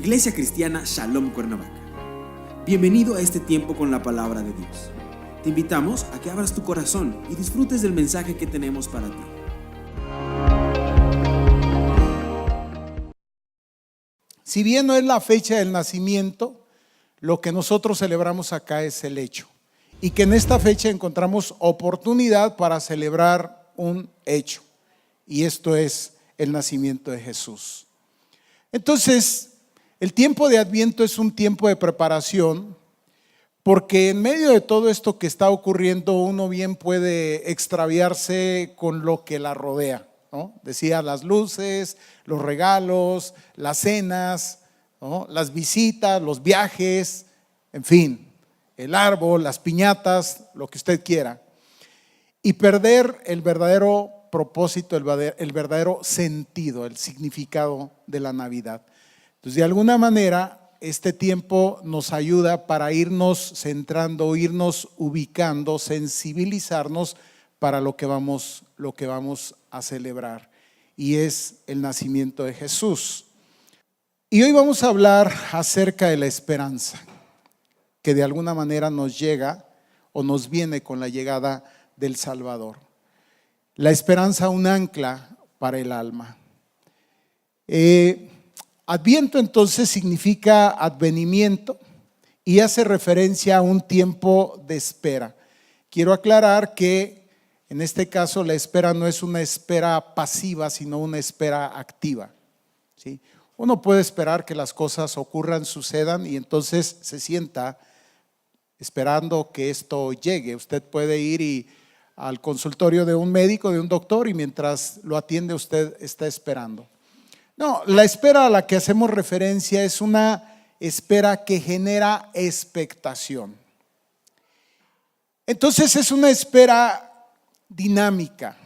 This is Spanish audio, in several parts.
Iglesia Cristiana Shalom Cuernavaca. Bienvenido a este tiempo con la palabra de Dios. Te invitamos a que abras tu corazón y disfrutes del mensaje que tenemos para ti. Si bien no es la fecha del nacimiento, lo que nosotros celebramos acá es el hecho. Y que en esta fecha encontramos oportunidad para celebrar un hecho. Y esto es el nacimiento de Jesús. Entonces, el tiempo de Adviento es un tiempo de preparación, porque en medio de todo esto que está ocurriendo, uno bien puede extraviarse con lo que la rodea, ¿no? Decía, las luces, los regalos, las cenas, ¿no? Las visitas, los viajes, en fin, el árbol, las piñatas, lo que usted quiera. Y perder el verdadero propósito, el verdadero sentido, el significado de la Navidad. Entonces, de alguna manera, este tiempo nos ayuda para irnos centrando, irnos ubicando, sensibilizarnos para lo que vamos a celebrar. Y es el nacimiento de Jesús. Y hoy vamos a hablar acerca de la esperanza, que de alguna manera nos llega o nos viene con la llegada del Salvador. La esperanza, un ancla para el alma. Adviento entonces significa advenimiento y hace referencia a un tiempo de espera. Quiero aclarar que en este caso la espera no es una espera pasiva, sino una espera activa, ¿sí? Uno puede esperar que las cosas ocurran, sucedan y entonces se sienta esperando que esto llegue. Usted puede ir al consultorio de un médico, de un doctor, y mientras lo atiende usted está esperando. No, la espera a la que hacemos referencia es una espera que genera expectación. Entonces es una espera dinámica,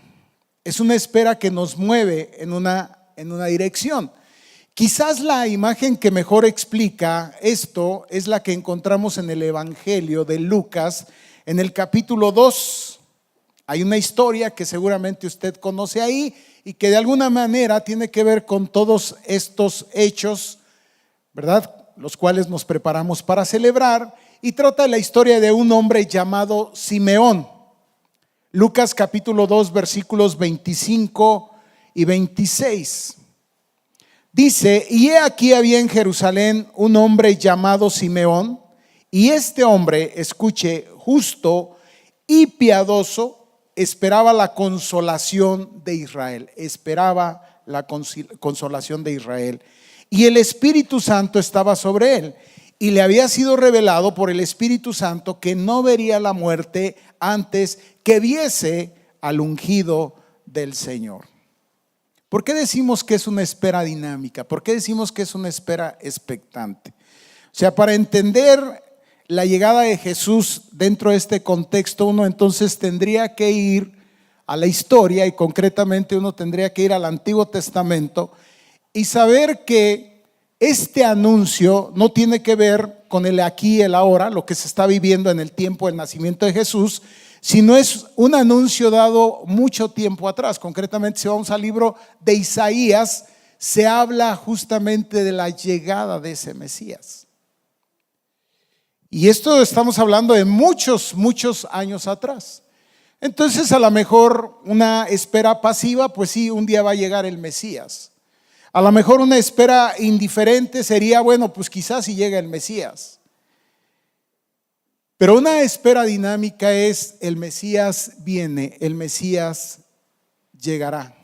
es una espera que nos mueve en una dirección. Quizás la imagen que mejor explica esto es la que encontramos en el Evangelio de Lucas, en el capítulo 2. Hay una historia que seguramente usted conoce ahí y que de alguna manera tiene que ver con todos estos hechos, ¿verdad? Los cuales nos preparamos para celebrar, y trata la historia de un hombre llamado Simeón. Lucas capítulo 2 versículos 25 y 26. Dice: y he aquí había en Jerusalén un hombre llamado Simeón, y este hombre, escuche, justo y piadoso, esperaba la consolación de Israel, esperaba la consolación de Israel. Y el Espíritu Santo estaba sobre él, y le había sido revelado por el Espíritu Santo que no vería la muerte antes que viese al ungido del Señor. ¿Por qué decimos que es una espera dinámica? ¿Por qué decimos que es una espera expectante? O sea, para entender la llegada de Jesús dentro de este contexto, uno entonces tendría que ir a la historia, y concretamente uno tendría que ir al Antiguo Testamento y saber que este anuncio no tiene que ver con el aquí y el ahora, lo que se está viviendo en el tiempo del nacimiento de Jesús, sino es un anuncio dado mucho tiempo atrás. Concretamente, si vamos al libro de Isaías, se habla justamente de la llegada de ese Mesías. Y esto estamos hablando de muchos años atrás. Entonces, a lo mejor una espera pasiva, pues sí, un día va a llegar el Mesías. A lo mejor una espera indiferente sería, bueno, pues quizás si llega el Mesías. Pero una espera dinámica es: el Mesías viene, el Mesías llegará.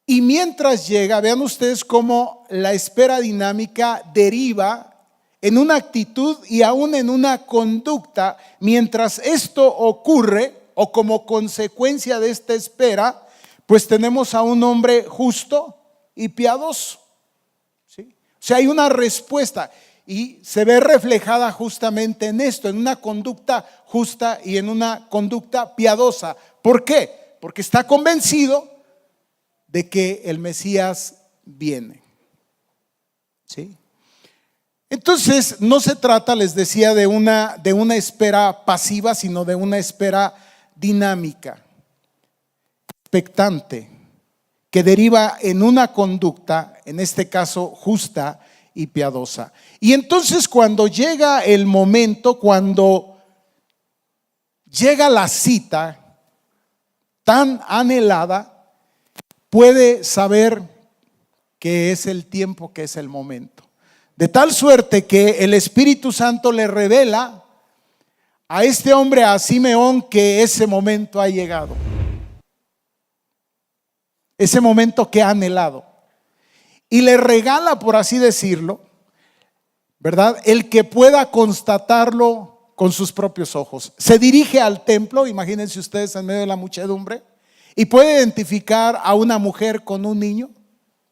Y mientras llega, vean ustedes cómo la espera dinámica deriva en una actitud y aún en una conducta. Mientras esto ocurre, o como consecuencia de esta espera, pues tenemos a un hombre justo y piadoso, ¿sí? O sea, hay una respuesta y se ve reflejada justamente en esto, en una conducta justa y en una conducta piadosa. ¿Por qué? Porque está convencido de que el Mesías viene, ¿sí? Entonces, no se trata, les decía, de una espera pasiva, sino de una espera dinámica, expectante, que deriva en una conducta, en este caso justa, y piadosa. Y entonces cuando llega el momento, cuando llega la cita tan anhelada, puede saber que es el tiempo, que es el momento. De tal suerte que el Espíritu Santo le revela a este hombre, a Simeón, que ese momento ha llegado. Ese momento que ha anhelado. Y le regala, por así decirlo, ¿verdad?, el que pueda constatarlo con sus propios ojos. Se dirige al templo, imagínense ustedes, en medio de la muchedumbre, y puede identificar a una mujer con un niño,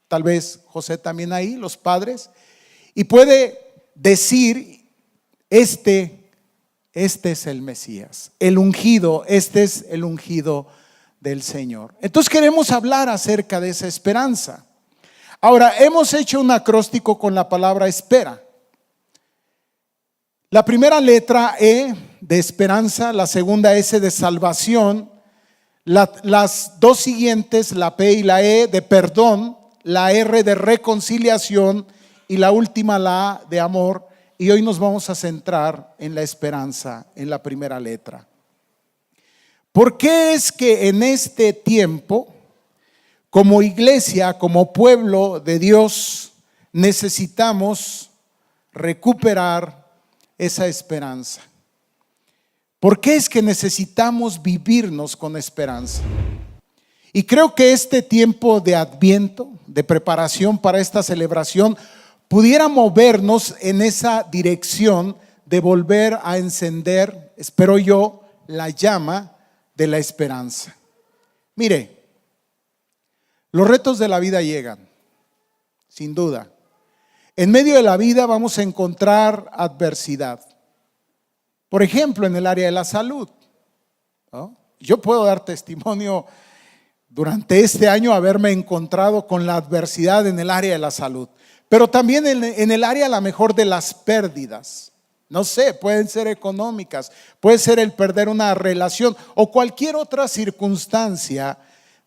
tal vez José también ahí, los padres, y puede decir: este es el Mesías, el ungido, este es el ungido del Señor. Entonces queremos hablar acerca de esa esperanza. Ahora, hemos hecho un acróstico con la palabra espera. La primera letra E de esperanza, la segunda S de salvación, las dos siguientes, la P y la E, de perdón, la R de reconciliación y la última, la A, de amor. Y hoy nos vamos a centrar en la esperanza, en la primera letra. ¿Por qué es que en este tiempo, como iglesia, como pueblo de Dios, necesitamos recuperar esa esperanza? ¿Por qué es que necesitamos vivirnos con esperanza? Y creo que este tiempo de Adviento, de preparación para esta celebración, pudiera movernos en esa dirección de volver a encender, espero yo, la llama de la esperanza. Mire, los retos de la vida llegan, sin duda. En medio de la vida vamos a encontrar adversidad. Por ejemplo, en el área de la salud, ¿no? Yo puedo dar testimonio durante este año haberme encontrado con la adversidad en el área de la salud, pero también en el área a lo mejor de las pérdidas. No sé, pueden ser económicas, puede ser el perder una relación o cualquier otra circunstancia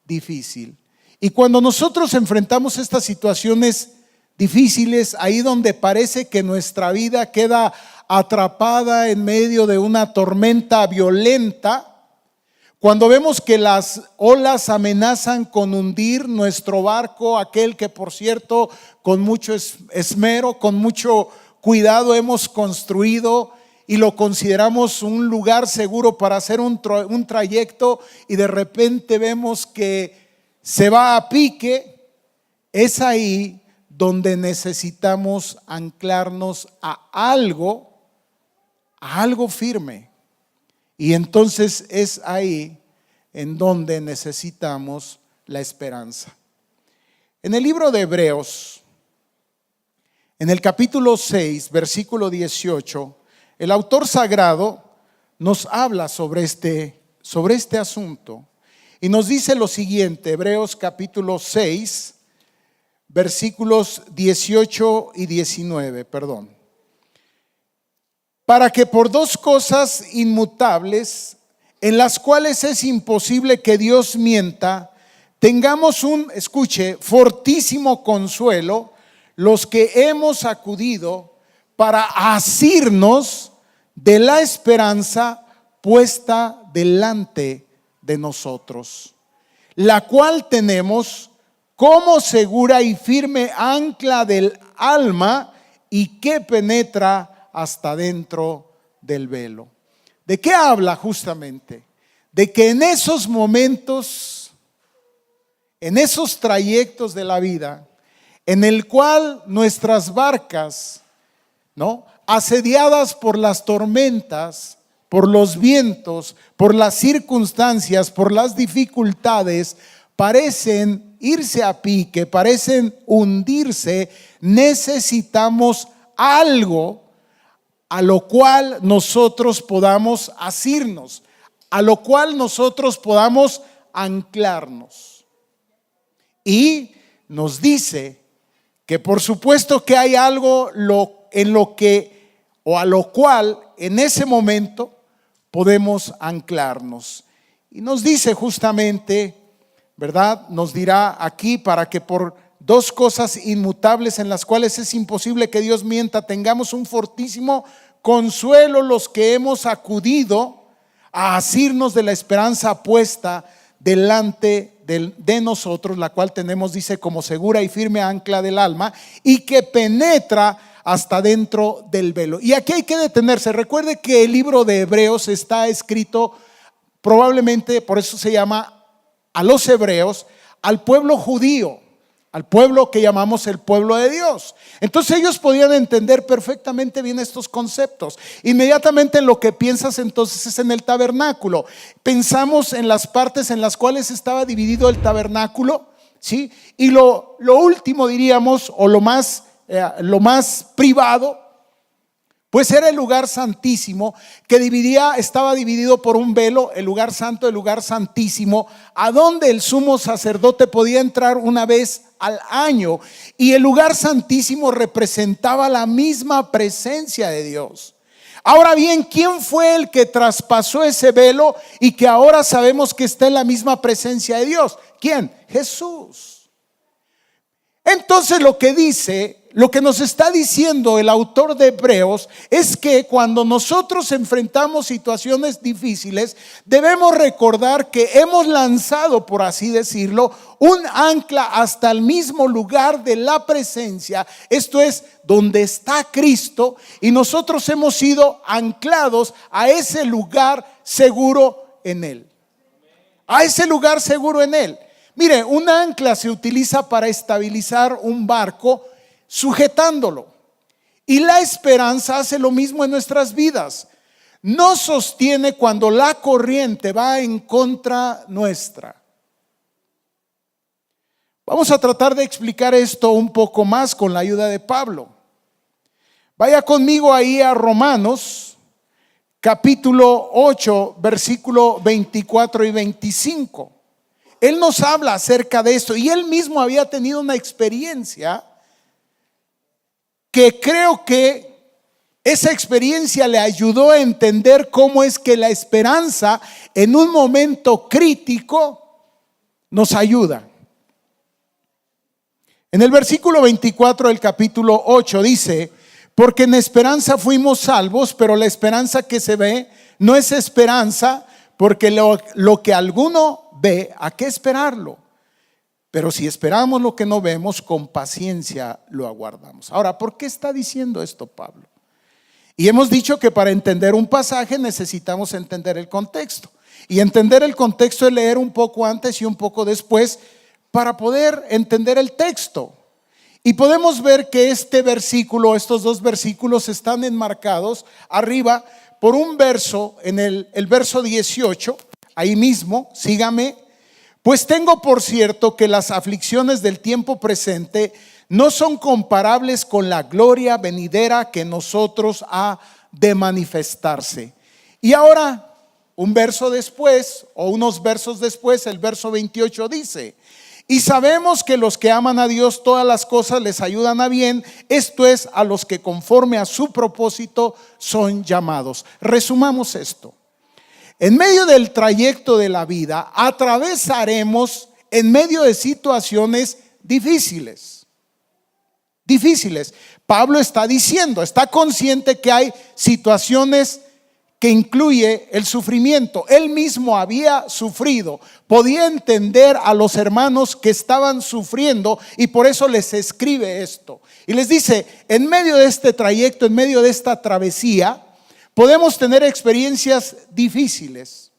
difícil. Y cuando nosotros enfrentamos estas situaciones difíciles, ahí donde parece que nuestra vida queda atrapada en medio de una tormenta violenta, cuando vemos que las olas amenazan con hundir nuestro barco, aquel que por cierto con mucho esmero, con mucho cuidado hemos construido y lo consideramos un lugar seguro para hacer un trayecto, y de repente vemos que se va a pique, es ahí donde necesitamos anclarnos a algo firme. Y entonces es ahí en donde necesitamos la esperanza. En el libro de Hebreos, en el capítulo 6, versículo 18, el autor sagrado nos habla sobre este asunto y nos dice lo siguiente. Hebreos capítulo 6, versículos 18 y 19, para que por dos cosas inmutables, en las cuales es imposible que Dios mienta, tengamos un, escuche, fortísimo consuelo, los que hemos acudido para asirnos de la esperanza puesta delante de nosotros, la cual tenemos como segura y firme ancla del alma, y que penetra hasta dentro del velo. ¿De qué habla justamente? De que en esos momentos, en esos trayectos de la vida, en el cual nuestras barcas, ¿no?, asediadas por las tormentas, por los vientos, por las circunstancias, por las dificultades, parecen irse a pique, parecen hundirse, necesitamos algo a lo cual nosotros podamos asirnos, a lo cual nosotros podamos anclarnos. Y nos dice que por supuesto que hay algo en lo que, o a lo cual en ese momento podemos anclarnos. Y nos dice justamente, ¿verdad? Nos dirá aquí, para que por dos cosas inmutables en las cuales es imposible que Dios mienta. Tengamos un fortísimo consuelo los que hemos acudido a asirnos de la esperanza puesta delante de nosotros, la cual tenemos, dice, como segura y firme ancla del alma, y que penetra hasta dentro del velo. Y aquí hay que detenerse. Recuerde que el libro de Hebreos está escrito probablemente, por eso se llama a los hebreos, al pueblo judío, al pueblo que llamamos el pueblo de Dios. Entonces ellos podían entender perfectamente bien estos conceptos. Inmediatamente lo que piensas entonces es en el tabernáculo. Pensamos en las partes en las cuales estaba dividido el tabernáculo, ¿sí? Y lo último, diríamos, o lo más privado, pues era el lugar santísimo, que estaba dividido por un velo, el lugar santo, el lugar santísimo, a donde el sumo sacerdote podía entrar una vez al año. Y el lugar santísimo representaba la misma presencia de Dios. Ahora bien, ¿quién fue el que traspasó ese velo y que ahora sabemos que está en la misma presencia de Dios? ¿Quién? Jesús. Entonces lo que nos está diciendo el autor de Hebreos es que cuando nosotros enfrentamos situaciones difíciles, debemos recordar que hemos lanzado, por así decirlo, un ancla hasta el mismo lugar de la presencia, esto es, donde está Cristo, y nosotros hemos sido anclados a ese lugar seguro en Él. A ese lugar seguro en Él. Mire, un ancla se utiliza para estabilizar un barco, sujetándolo. Y la esperanza hace lo mismo en nuestras vidas. Nos sostiene cuando la corriente va en contra nuestra. Vamos a tratar de explicar esto un poco más con la ayuda de Pablo. Vaya conmigo ahí a Romanos, capítulo 8, versículo 24 y 25. Él nos habla acerca de esto y él mismo había tenido una experiencia que creo que esa experiencia le ayudó a entender cómo es que la esperanza en un momento crítico nos ayuda. En el versículo 24 del capítulo 8 dice: porque en esperanza fuimos salvos, pero la esperanza que se ve no es esperanza, porque lo que alguno ve, ¿a qué esperarlo? Pero si esperamos lo que no vemos, con paciencia lo aguardamos. Ahora, ¿por qué está diciendo esto Pablo? Y hemos dicho que para entender un pasaje necesitamos entender el contexto. Y entender el contexto es leer un poco antes y un poco después para poder entender el texto. Y podemos ver que este versículo, estos dos versículos están enmarcados arriba por un verso, en el verso 18, ahí mismo, sígame. Pues tengo por cierto que las aflicciones del tiempo presente no son comparables con la gloria venidera que nosotros ha de manifestarse. Y ahora, un verso después, o unos versos después, el verso 28 dice: y sabemos que los que aman a Dios todas las cosas les ayudan a bien, esto es, a los que conforme a su propósito son llamados. Resumamos esto. En medio del trayecto de la vida atravesaremos en medio de situaciones difíciles. Pablo está diciendo, está consciente que hay situaciones que incluye el sufrimiento. Él mismo había sufrido, podía entender a los hermanos que estaban sufriendo y por eso les escribe esto. Y les dice, en medio de este trayecto, en medio de esta travesía, podemos tener experiencias difíciles,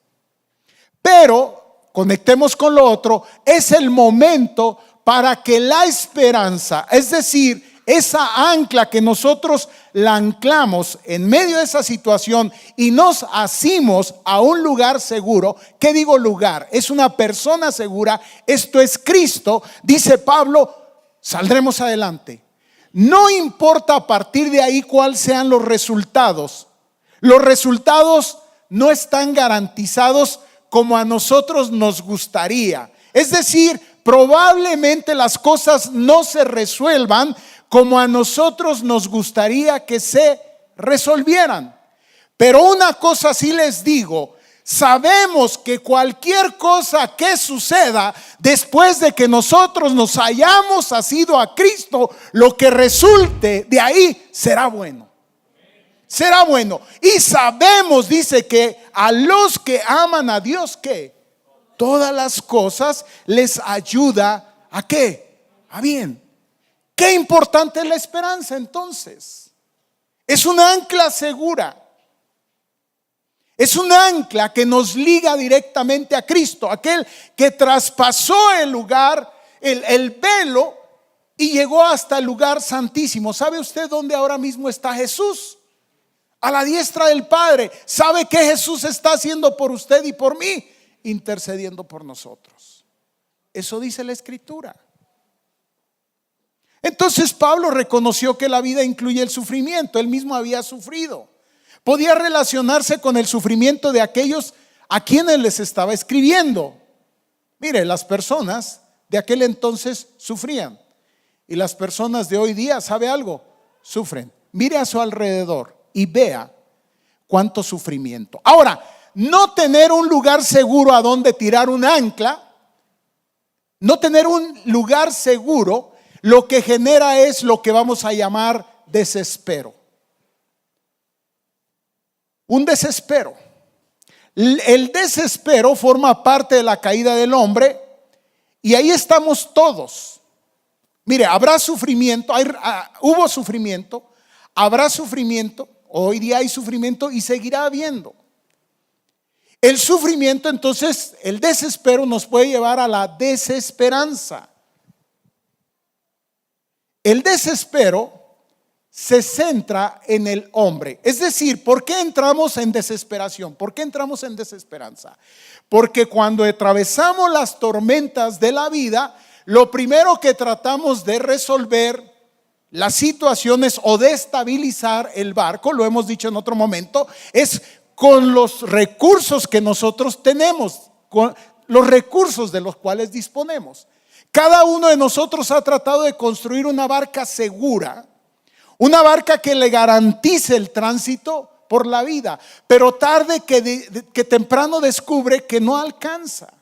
pero conectemos con lo otro, es el momento para que la esperanza, es decir, esa ancla que nosotros la anclamos en medio de esa situación y nos asimos a un lugar seguro. ¿Qué digo lugar? Es una persona segura, esto es Cristo. Dice Pablo, saldremos adelante. No importa a partir de ahí cuáles sean los resultados. Los resultados no están garantizados como a nosotros nos gustaría. Es decir, probablemente las cosas no se resuelvan como a nosotros nos gustaría que se resolvieran. Pero una cosa sí les digo, Sabemos que cualquier cosa que suceda después de que nosotros nos hayamos asido a Cristo, lo que resulte de ahí será bueno. Será bueno. Y sabemos, dice, que a los que aman a Dios, ¿qué? Todas las cosas les ayuda ¿a qué? A bien. Qué importante es la esperanza entonces. Es un ancla segura. Es un ancla que nos liga directamente a Cristo, aquel que traspasó el lugar, el velo, y llegó hasta el lugar santísimo. ¿Sabe usted dónde ahora mismo está Jesús? A la diestra del Padre. ¿Sabe qué Jesús está haciendo por usted y por mí? Intercediendo por nosotros. Eso dice la Escritura. Entonces Pablo reconoció que la vida incluye el sufrimiento. Él mismo había sufrido. Podía relacionarse con el sufrimiento de aquellos a quienes les estaba escribiendo. Mire, las personas de aquel entonces sufrían. Y las personas de hoy día, ¿sabe algo? Sufren. Mire a su alrededor y vea cuánto sufrimiento. Ahora, no tener un lugar seguro a donde tirar un ancla, no tener un lugar seguro, lo que genera es lo que vamos a llamar desespero. Un desespero. El desespero forma parte de la caída del hombre y ahí estamos todos. Mire, habrá sufrimiento, hubo sufrimiento, habrá sufrimiento, hoy día hay sufrimiento y seguirá habiendo. El sufrimiento, entonces, el desespero nos puede llevar a la desesperanza. El desespero se centra en el hombre. Es decir, ¿por qué entramos en desesperación? ¿Por qué entramos en desesperanza? Porque cuando atravesamos las tormentas de la vida, lo primero que tratamos de resolver las situaciones o de estabilizar el barco, lo hemos dicho en otro momento, es con los recursos que nosotros tenemos, con los recursos de los cuales disponemos. Cada uno de nosotros ha tratado de construir una barca segura, una barca que le garantice el tránsito por la vida, pero tarde que temprano descubre que no alcanza,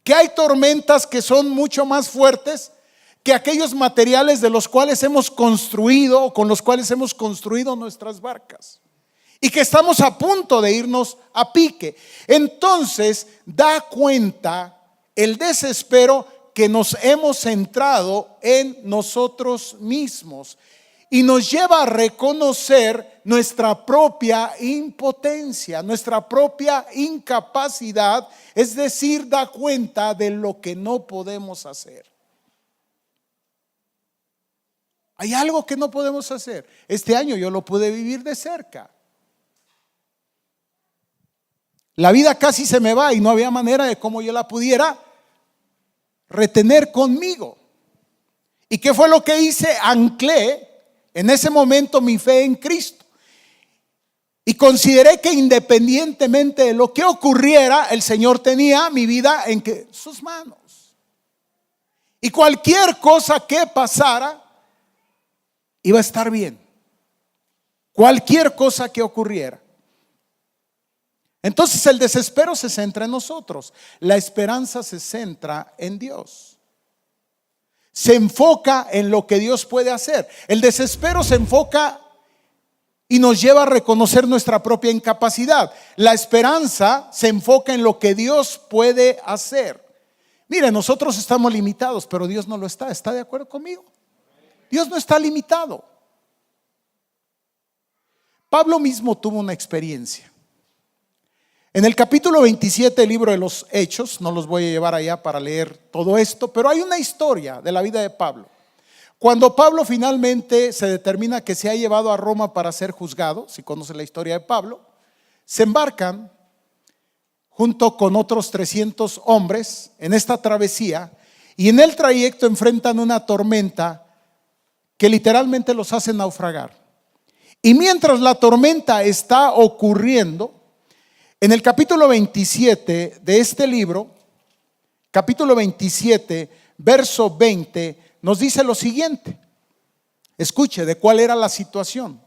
que hay tormentas que son mucho más fuertes que aquellos materiales de los cuales hemos construido o con los cuales hemos construido nuestras barcas, y que estamos a punto de irnos a pique. Entonces da cuenta el desespero que nos hemos centrado en nosotros mismos y nos lleva a reconocer nuestra propia impotencia, nuestra propia incapacidad, es decir, da cuenta de lo que no podemos hacer. Hay algo que no podemos hacer. Este año yo lo pude vivir de cerca. La vida casi se me va y no había manera de cómo yo la pudiera retener conmigo. ¿Y qué fue lo que hice? Anclé en ese momento mi fe en Cristo y consideré que independientemente de lo que ocurriera, el Señor tenía mi vida en sus manos, y cualquier cosa que pasara iba a estar bien, cualquier cosa que ocurriera. Entonces el desespero se centra en nosotros, la esperanza se centra en Dios. Se enfoca en lo que Dios puede hacer. El desespero se enfoca y nos lleva a reconocer nuestra propia incapacidad. La esperanza se enfoca en lo que Dios puede hacer. Mire, nosotros estamos limitados, pero Dios no lo está. ¿Está de acuerdo conmigo? Dios no está limitado. Pablo mismo tuvo una experiencia. En el capítulo 27 del libro de los Hechos, no los voy a llevar allá para leer todo esto, pero hay una historia de la vida de Pablo. Cuando Pablo finalmente se determina que se ha llevado a Roma para ser juzgado, si conoce la historia de Pablo, se embarcan junto con otros 300 hombres en esta travesía, y en el trayecto enfrentan una tormenta que literalmente los hace naufragar. Y mientras la tormenta está ocurriendo, en el capítulo 27 de este libro, capítulo 27, verso 20, nos dice lo siguiente. Escuche de cuál era la situación.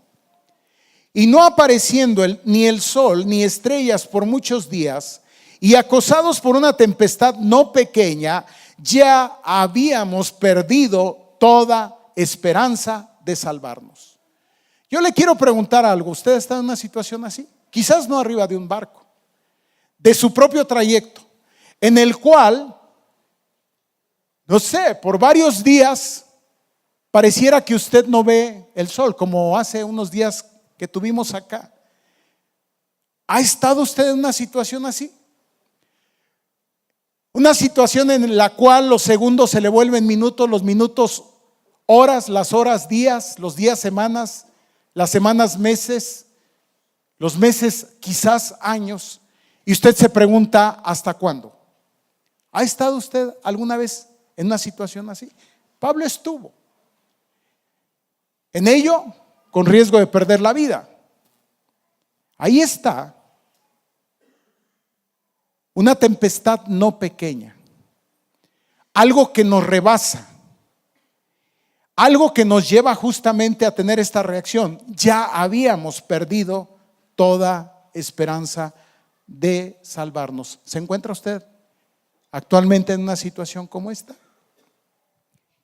y no apareciendo ni el sol ni estrellas por muchos días, y acosados por una tempestad no pequeña, ya habíamos perdido toda esperanza de salvarnos. Yo le quiero preguntar algo. ¿Usted está en una situación así? Quizás no arriba de un barco, de su propio trayecto, en el cual, no sé, por varios días pareciera que usted no ve el sol, como hace unos días que tuvimos acá. ¿Ha estado usted en una situación así? Una situación en la cual los segundos se le vuelven minutos, los minutos horas, las horas días, los días semanas, las semanas meses, los meses quizás años, y usted se pregunta ¿hasta cuándo? ¿Ha estado usted alguna vez en una situación así? Pablo estuvo en ello con riesgo de perder la vida. Ahí está una tempestad no pequeña, algo que nos rebasa, algo que nos lleva justamente a tener esta reacción. Ya habíamos perdido toda esperanza de salvarnos. ¿Se encuentra usted actualmente en una situación como esta?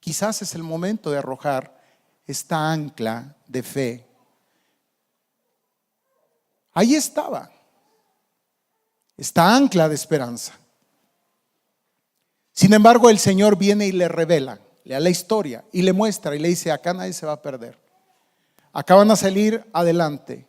Quizás es el momento de arrojar esta ancla de fe. Ahí estaba esta ancla de esperanza. Sin embargo, el Señor viene y le revela, le da la historia y le muestra y le dice: acá nadie se va a perder, acá van a salir adelante.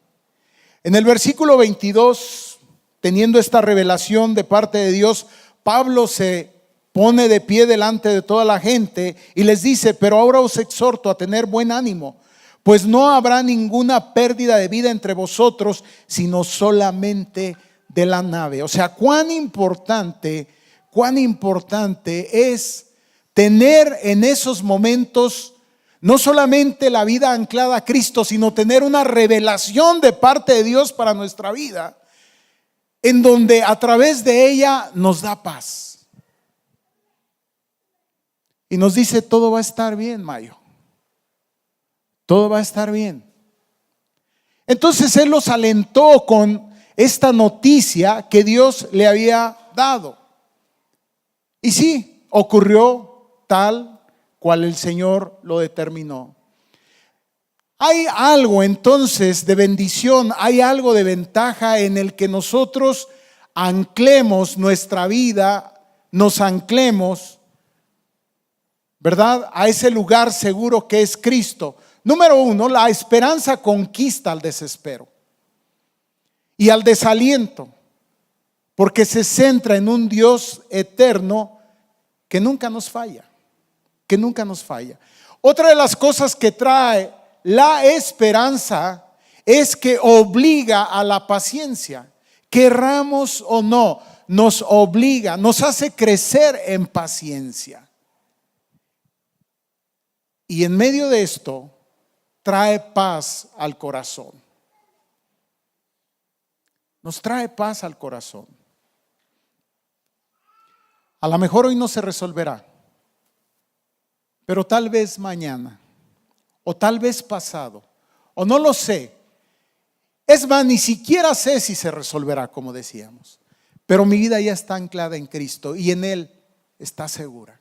En el versículo 22, teniendo esta revelación de parte de Dios, Pablo se pone de pie delante de toda la gente y les dice: pero ahora os exhorto a tener buen ánimo, pues no habrá ninguna pérdida de vida entre vosotros, sino solamente de la nave. O sea, cuán importante es tener en esos momentos no solamente la vida anclada a Cristo, sino tener una revelación de parte de Dios para nuestra vida, en donde a través de ella nos da paz y nos dice: todo va a estar bien, Mayo, todo va a estar bien. Entonces él los alentó con esta noticia que Dios le había dado. Y sí, ocurrió tal cual el Señor lo determinó. Hay algo entonces de bendición, hay algo de ventaja en el que nosotros anclemos nuestra vida, nos anclemos, ¿verdad?, a ese lugar seguro que es Cristo. Número uno, la esperanza conquista al desespero y al desaliento, porque se centra en un Dios eterno que nunca nos falla, que nunca nos falla. Otra de las cosas que trae la esperanza es que obliga a la paciencia, querramos o no, nos obliga, nos hace crecer en paciencia. Y en medio de esto trae paz al corazón. Nos trae paz al corazón. A lo mejor hoy no se resolverá, pero tal vez mañana, o tal vez pasado, o no lo sé. Es más, ni siquiera sé si se resolverá, como decíamos, pero mi vida ya está anclada en Cristo y en Él está segura.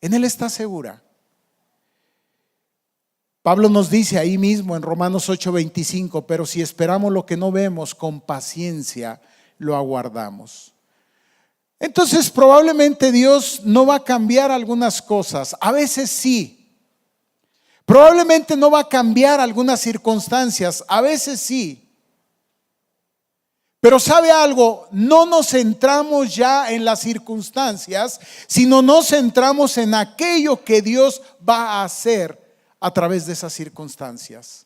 En Él está segura. Pablo nos dice ahí mismo en Romanos 8:25: pero si esperamos lo que no vemos, con paciencia lo aguardamos. Entonces probablemente Dios no va a cambiar algunas cosas, a veces sí. Probablemente no va a cambiar algunas circunstancias, a veces sí. Pero ¿sabe algo? No nos centramos ya en las circunstancias, sino nos centramos en aquello que Dios va a hacer a través de esas circunstancias.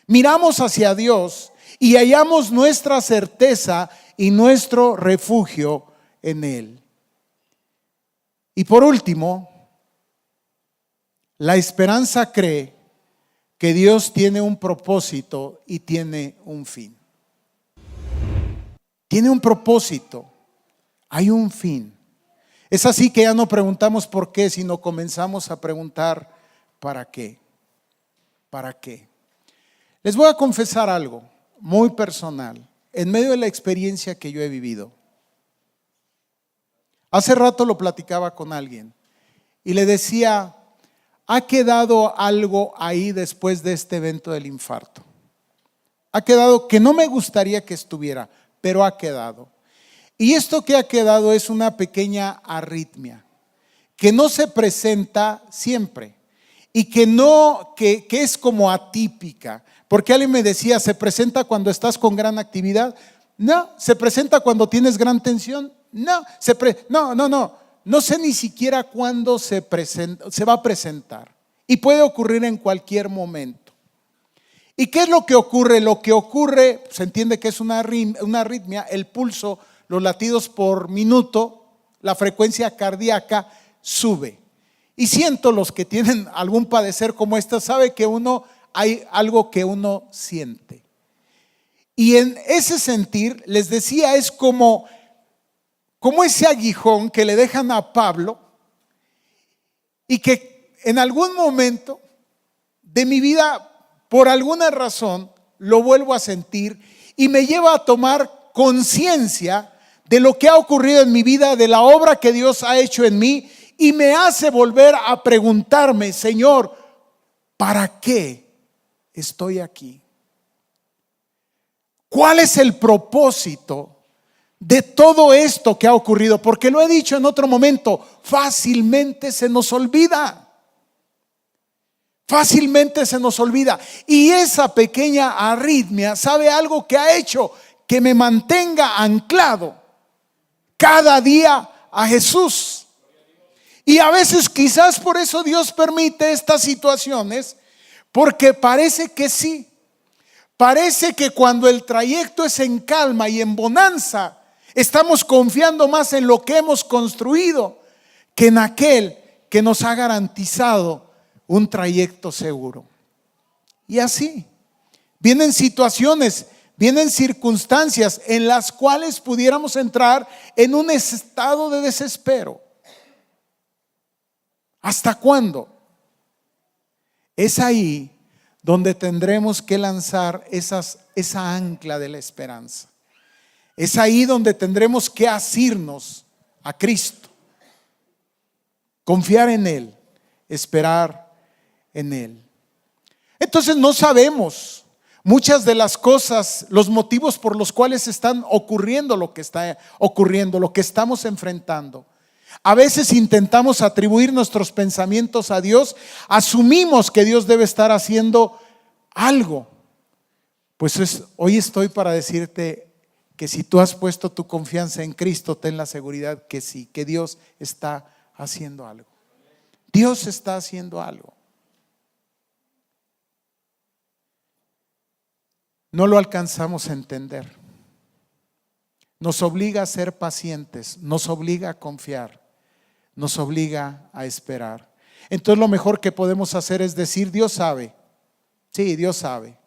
Miramos hacia Dios y hallamos nuestra certeza y nuestro refugio en Él. Y por último, la esperanza cree que Dios tiene un propósito y tiene un fin. Tiene un propósito, hay un fin. Es así que ya no preguntamos por qué, sino comenzamos a preguntar ¿para qué? ¿Para qué? Les voy a confesar algo muy personal, en medio de la experiencia que yo he vivido. Hace rato lo platicaba con alguien y le decía, ha quedado algo ahí después de este evento del infarto. Ha quedado que no me gustaría que estuviera, pero ha quedado. Y esto que ha quedado es una pequeña arritmia que no se presenta siempre y que es como atípica. Porque alguien me decía, ¿se presenta cuando estás con gran actividad? No. ¿Se presenta cuando tienes gran tensión? No. No sé ni siquiera cuándo se va a presentar. Y puede ocurrir en cualquier momento. ¿Y qué es lo que ocurre? Lo que ocurre, se entiende que es una arritmia, el pulso, los latidos por minuto, la frecuencia cardíaca sube. Y siento, los que tienen algún padecer como esta, sabe que hay algo que uno siente. Y en ese sentir, les decía, es como ese aguijón que le dejan a Pablo y que en algún momento de mi vida, por alguna razón, lo vuelvo a sentir y me lleva a tomar conciencia de lo que ha ocurrido en mi vida, de la obra que Dios ha hecho en mí, y me hace volver a preguntarme, Señor, ¿para qué estoy aquí? ¿Cuál es el propósito de todo esto que ha ocurrido? Porque lo he dicho en otro momento, fácilmente se nos olvida. Fácilmente se nos olvida. Y esa pequeña arritmia, ¿sabe algo que ha hecho? Que me mantenga anclado cada día a Jesús. Y a veces quizás por eso Dios permite estas situaciones, porque parece que sí. Parece que cuando el trayecto es en calma y en bonanza, estamos confiando más en lo que hemos construido que en aquel que nos ha garantizado un trayecto seguro. Y así vienen situaciones, vienen circunstancias en las cuales pudiéramos entrar en un estado de desespero. ¿Hasta cuándo? Es ahí donde tendremos que lanzar esa ancla de la esperanza. Es ahí donde tendremos que asirnos a Cristo, confiar en Él, esperar en Él. Entonces no sabemos muchas de las cosas, los motivos por los cuales están ocurriendo lo que está ocurriendo, lo que estamos enfrentando. A veces intentamos atribuir nuestros pensamientos a Dios, asumimos que Dios debe estar haciendo algo. Pues hoy estoy para decirte que si tú has puesto tu confianza en Cristo, ten la seguridad que sí, que Dios está haciendo algo. Dios está haciendo algo. No lo alcanzamos a entender. Nos obliga a ser pacientes, nos obliga a confiar, nos obliga a esperar. Entonces lo mejor que podemos hacer es decir, Dios sabe. Sí, Dios sabe.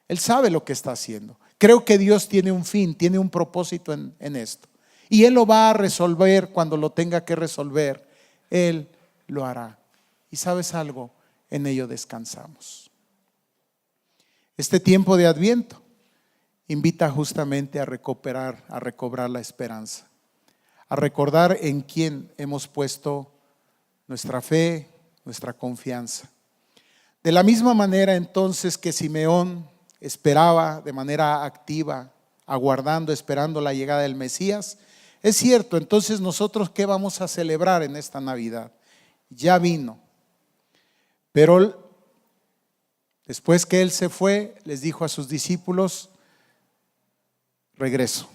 Él sabe lo que está haciendo. Creo que Dios tiene un fin, tiene un propósito en esto. Y Él lo va a resolver cuando lo tenga que resolver. Él lo hará. Y ¿sabes algo? En ello descansamos. Este tiempo de Adviento invita justamente a recobrar la esperanza, a recordar en quién hemos puesto nuestra fe, nuestra confianza. De la misma manera entonces que Simeón esperaba de manera activa, aguardando, esperando la llegada del Mesías, es cierto, entonces nosotros ¿qué vamos a celebrar en esta Navidad? Ya vino, pero después que Él se fue, les dijo a sus discípulos, regreso.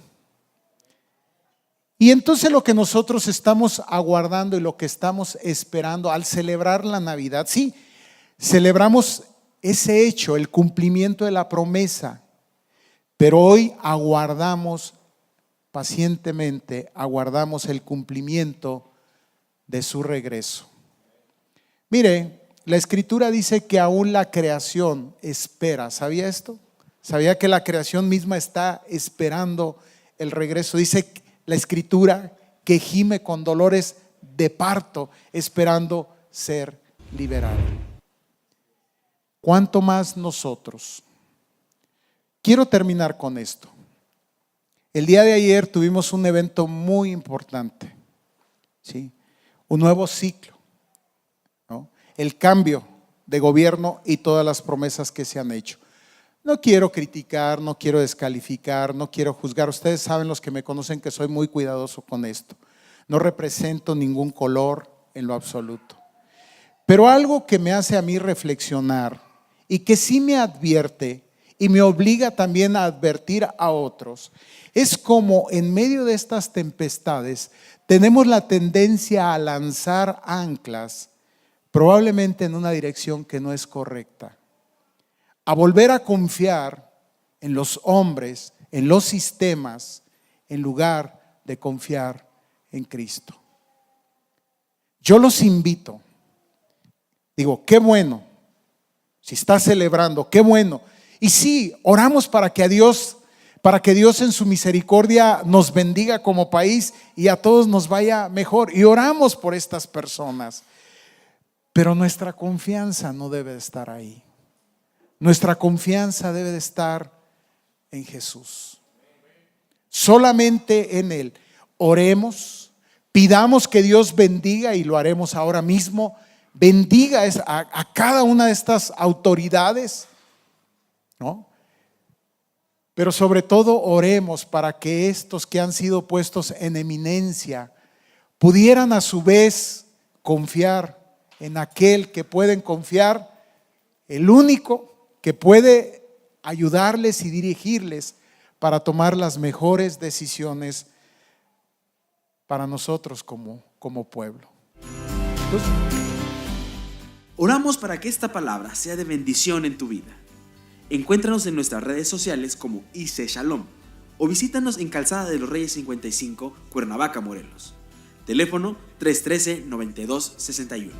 Y entonces lo que nosotros estamos aguardando y lo que estamos esperando al celebrar la Navidad, sí, celebramos ese hecho, el cumplimiento de la promesa, pero hoy aguardamos pacientemente, aguardamos el cumplimiento de su regreso. Mire, la Escritura dice que aún la creación espera. ¿Sabía esto? ¿Sabía que la creación misma está esperando el regreso? Dice la Escritura que gime con dolores de parto, esperando ser liberado. ¿Cuánto más nosotros? quiero terminar con esto. El día de ayer tuvimos un evento muy importante, ¿sí? Un nuevo ciclo, ¿no? El cambio de gobierno y todas las promesas que se han hecho. No quiero criticar, no quiero descalificar, no quiero juzgar. Ustedes saben, los que me conocen, que soy muy cuidadoso con esto. No represento ningún color en lo absoluto. Pero algo que me hace a mí reflexionar y que sí me advierte y me obliga también a advertir a otros, es como en medio de estas tempestades tenemos la tendencia a lanzar anclas, probablemente en una dirección que no es correcta, a volver a confiar en los hombres, en los sistemas, en lugar de confiar en Cristo. Yo los invito, digo, qué bueno, si está celebrando, qué bueno. Y sí, oramos para que Dios en su misericordia nos bendiga como país y a todos nos vaya mejor. Y oramos por estas personas. Pero nuestra confianza no debe de estar ahí. Nuestra confianza debe de estar en Jesús. Solamente en Él. Oremos, pidamos que Dios bendiga, y lo haremos ahora mismo. Bendiga a cada una de estas autoridades, ¿no? Pero sobre todo oremos para que estos que han sido puestos en eminencia pudieran a su vez confiar en aquel que pueden confiar, el único que puede ayudarles y dirigirles para tomar las mejores decisiones para nosotros como pueblo. Entonces, oramos para que esta palabra sea de bendición en tu vida. Encuéntranos en nuestras redes sociales como IC Shalom o visítanos en Calzada de los Reyes 55, Cuernavaca, Morelos. Teléfono 313-9261.